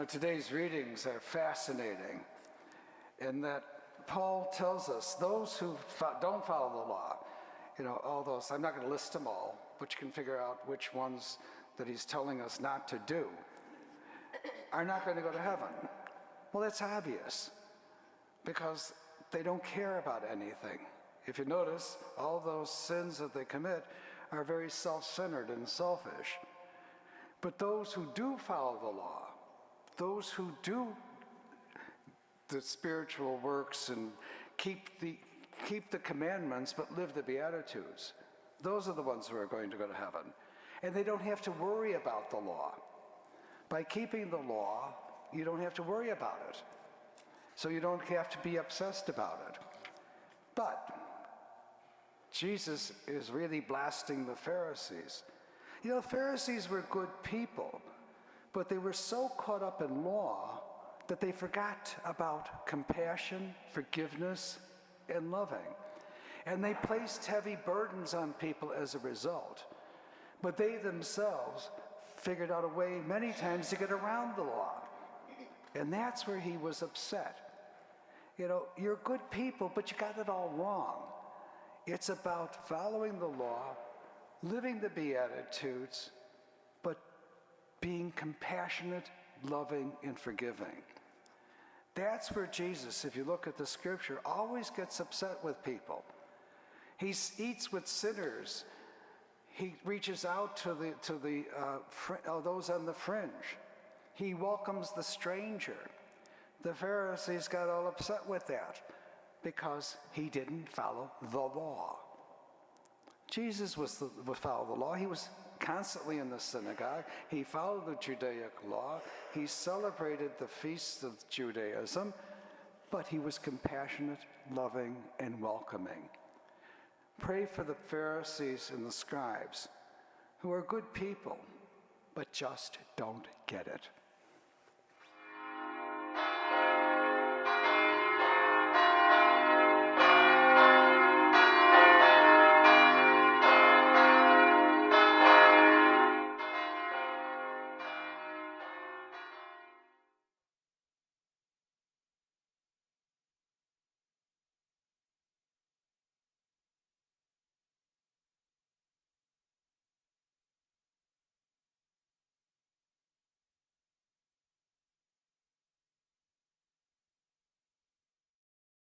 Today's readings are fascinating in that Paul tells us those who don't follow the law, all those, I'm not going to list them all, but you can figure out which ones that he's telling us not to do, are not going to go to heaven. Well, that's obvious, because they don't care about anything. If you notice, all those sins that they commit are very self-centered and selfish. But those who do follow the law, those who do the spiritual works and keep the commandments but live the Beatitudes, those are the ones who are going to go to heaven. And they don't have to worry about the law. By keeping the law, you don't have to worry about it. So you don't have to be obsessed about it. But Jesus is really blasting the Pharisees. The Pharisees were good people, but they were so caught up in law that they forgot about compassion, forgiveness, and loving. And they placed heavy burdens on people as a result. But they themselves figured out a way many times to get around the law. And that's where he was upset. You're good people, but you got it all wrong. It's about following the law, living the Beatitudes, but being compassionate, loving, and forgiving. That's where Jesus, if you look at the scripture, always gets upset with people. He eats with sinners. He reaches out to those on the fringe. He welcomes the stranger. The Pharisees got all upset with that because he didn't follow the law. Jesus would follow the law. He was constantly in the synagogue. He followed the Judaic law. He celebrated the feasts of Judaism, but he was compassionate, loving, and welcoming. Pray for the Pharisees and the scribes, who are good people, but just don't get it.